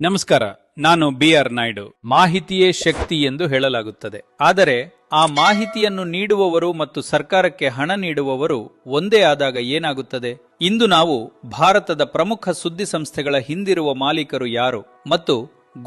ನಮಸ್ಕಾರ, ನಾನು BR ನಾಯ್ಡು. ಮಾಹಿತಿಯೇ ಶಕ್ತಿ ಎಂದು ಹೇಳಲಾಗುತ್ತದೆ. ಆದರೆ ಆ ಮಾಹಿತಿಯನ್ನು ನೀಡುವವರು ಮತ್ತು ಸರ್ಕಾರಕ್ಕೆ ಹಣ ನೀಡುವವರು ಒಂದೇ ಆದಾಗ ಏನಾಗುತ್ತದೆ? ಇಂದು ನಾವು ಭಾರತದ ಪ್ರಮುಖ ಸುದ್ದಿ ಸಂಸ್ಥೆಗಳ ಹಿಂದಿರುವ ಮಾಲೀಕರು ಯಾರು ಮತ್ತು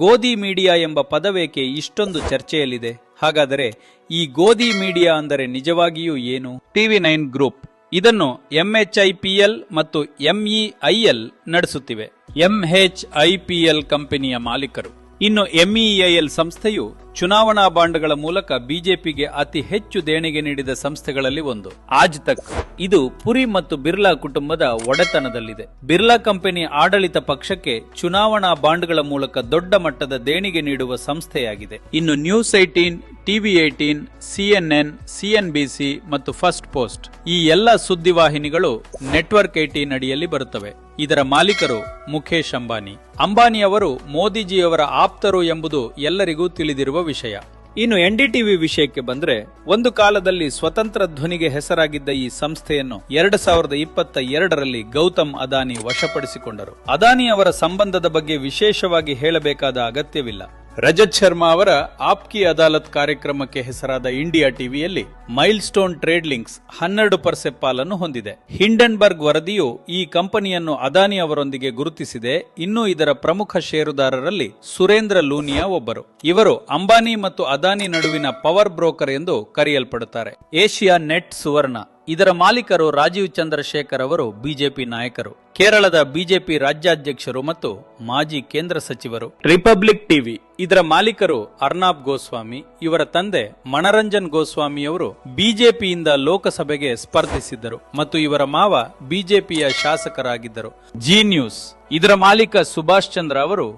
ಗೋಧಿ ಮೀಡಿಯಾ ಎಂಬ ಪದವೇಕೆ ಇಷ್ಟೊಂದು ಚರ್ಚೆಯಲ್ಲಿದೆ? ಹಾಗಾದರೆ ಈ ಗೋಧಿ ಮೀಡಿಯಾ ಅಂದರೆ ನಿಜವಾಗಿಯೂ ಏನು? TV9 ಗ್ರೂಪ್ ಇದನ್ನು MHIPL ಮತ್ತು MEIL ನಡೆಸುತ್ತಿವೆ. MHIPL ಕಂಪನಿಯ ಮಾಲೀಕರು. ಇನ್ನು MEIL ಸಂಸ್ಥೆಯು ಚುನಾವಣಾ ಬಾಂಡ್ಗಳ ಮೂಲಕ ಬಿಜೆಪಿಗೆ ಅತಿ ಹೆಚ್ಚು ದೇಣಿಗೆ ನೀಡಿದ ಸಂಸ್ಥೆಗಳಲ್ಲಿ ಒಂದು. ಆಜ್ ತಕ್ ಇದು ಪುರಿ ಮತ್ತು ಬಿರ್ಲಾ ಕುಟುಂಬದ ಒಡೆತನದಲ್ಲಿದೆ. ಬಿರ್ಲಾ ಕಂಪನಿ ಆಡಳಿತ ಪಕ್ಷಕ್ಕೆ ಚುನಾವಣಾ ಬಾಂಡ್ಗಳ ಮೂಲಕ ದೊಡ್ಡ ಮಟ್ಟದ ದೇಣಿಗೆ ನೀಡುವ ಸಂಸ್ಥೆಯಾಗಿದೆ. ಇನ್ನು ನ್ಯೂಸ್ 18, TV18, CNN, CNBC ಮತ್ತು ಫಸ್ಟ್ ಪೋಸ್ಟ್ ಈ ಎಲ್ಲ ಸುದ್ದಿವಾಹಿನಿಗಳು ನೆಟ್ವರ್ಕ್ 18 ಅಡಿಯಲ್ಲಿ ಬರುತ್ತವೆ. ಇದರ ಮಾಲೀಕರು ಮುಖೇಶ್ ಅಂಬಾನಿ. ಅಂಬಾನಿಯವರು ಮೋದಿಜಿಯವರ ಆಪ್ತರು ಎಂಬುದು ಎಲ್ಲರಿಗೂ ತಿಳಿದಿರುವ ವಿಷಯ. ಇನ್ನು NDTV ವಿಷಯಕ್ಕೆ ಬಂದ್ರೆ, ಒಂದು ಕಾಲದಲ್ಲಿ ಸ್ವತಂತ್ರ ಧ್ವನಿಗೆ ಹೆಸರಾಗಿದ್ದ ಈ ಸಂಸ್ಥೆಯನ್ನು 2022ರಲ್ಲಿ ಗೌತಮ್ ಅದಾನಿ ವಶಪಡಿಸಿಕೊಂಡರು. ಅದಾನಿ ಅವರ ಸಂಬಂಧದ ಬಗ್ಗೆ ವಿಶೇಷವಾಗಿ ಹೇಳಬೇಕಾದ ಅಗತ್ಯವಿಲ್ಲ. ರಜತ್ ಶರ್ಮಾ ಅವರ ಆಪ್ಕಿ ಅದಾಲತ್ ಕಾರ್ಯಕ್ರಮಕ್ಕೆ ಹೆಸರಾದ ಇಂಡಿಯಾ ಟಿವಿಯಲ್ಲಿ ಮೈಲ್ ಸ್ಟೋನ್ ಟ್ರೇಡ್ ಲಿಂಕ್ಸ್ 12% ಪಾಲನ್ನು ಹೊಂದಿದೆ. ಹಿಂಡನ್ಬರ್ಗ್ ವರದಿಯು ಈ ಕಂಪನಿಯನ್ನು ಅದಾನಿ ಅವರೊಂದಿಗೆ ಗುರುತಿಸಿದೆ. ಇನ್ನು ಇದರ ಪ್ರಮುಖ ಷೇರುದಾರರಲ್ಲಿ ಸುರೇಂದ್ರ ಲೂನಿಯಾ ಒಬ್ಬರು. ಇವರು ಅಂಬಾನಿ ಮತ್ತು ಅದಾನಿ ನಡುವಿನ ಪವರ್ ಬ್ರೋಕರ್ ಎಂದು ಕರೆಯಲ್ಪಡುತ್ತಾರೆ. ಏಷ್ಯಾ ನೆಟ್ ಸುವರ್ಣ ಇದರ ಮಾಲೀಕರು ರಾಜೀವ್ ಚಂದ್ರಶೇಖರ್ ಅವರು ಬಿಜೆಪಿ ನಾಯಕರು, ಕೇರಳದ ಬಿಜೆಪಿ ರಾಜ್ಯಾಧ್ಯಕ್ಷರು ಮತ್ತು ಮಾಜಿ ಕೇಂದ್ರ ಸಚಿವರು. ರಿಪಬ್ಲಿಕ್ ಟಿವಿ ಇದರ ಮಾಲೀಕರು ಅರ್ನಾಬ್ ಗೋಸ್ವಾಮಿ. ಇವರ ತಂದೆ ಮನರಂಜನ್ ಗೋಸ್ವಾಮಿಯವರು ಬಿಜೆಪಿಯಿಂದ ಲೋಕಸಭೆಗೆ ಸ್ಪರ್ಧಿಸಿದ್ದರು ಮತ್ತು ಇವರ ಮಾವ ಬಿಜೆಪಿಯ ಶಾಸಕರಾಗಿದ್ದರು. ಜಿ ನ್ಯೂಸ್ ಇದರ ಮಾಲೀಕ ಸುಭಾಷ್ ಚಂದ್ರ ಅವರು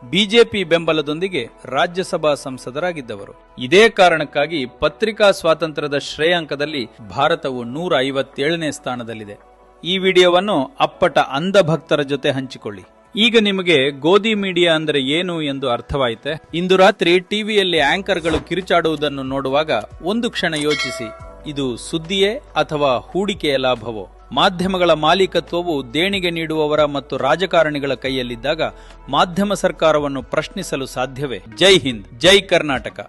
ಬಿಜೆಪಿ ಬೆಂಬಲದೊಂದಿಗೆ ರಾಜ್ಯಸಭಾ ಸಂಸದರಾಗಿದ್ದವರು. ಇದೇ ಕಾರಣಕ್ಕಾಗಿ ಪತ್ರಿಕಾ ಸ್ವಾತಂತ್ರ್ಯದ ಶ್ರೇಯಾಂಕದಲ್ಲಿ ಭಾರತವು 157ನೇ ಸ್ಥಾನದಲ್ಲಿದೆ. ಈ ವಿಡಿಯೋವನ್ನು ಅಪ್ಪಟ ಅಂಧ ಭಕ್ತರ ಜೊತೆ ಹಂಚಿಕೊಳ್ಳಿ. ಈಗ ನಿಮಗೆ ಗೋಧಿ ಮೀಡಿಯಾ ಅಂದರೆ ಏನು ಎಂದು ಅರ್ಥವಾಯಿತೆ? ಇಂದು ರಾತ್ರಿ ಟಿವಿಯಲ್ಲಿ ಆಂಕರ್ಗಳು ಕಿರುಚಾಡುವುದನ್ನು ನೋಡುವಾಗ ಒಂದು ಕ್ಷಣ ಯೋಚಿಸಿ, ಇದು ಸುದ್ದಿಯೇ ಅಥವಾ ಹೂಡಿಕೆಯ ಲಾಭವೋ? ಮಾಧ್ಯಮಗಳ ಮಾಲೀಕತ್ವವು ದೇಣಿಗೆ ನೀಡುವವರ ಮತ್ತು ರಾಜಕಾರಣಿಗಳ ಕೈಯಲ್ಲಿದ್ದಾಗ ಮಾಧ್ಯಮ ಸರ್ಕಾರವನ್ನು ಪ್ರಶ್ನಿಸಲು ಸಾಧ್ಯವೇ? ಜೈ ಹಿಂದ್, ಜೈ ಕರ್ನಾಟಕ.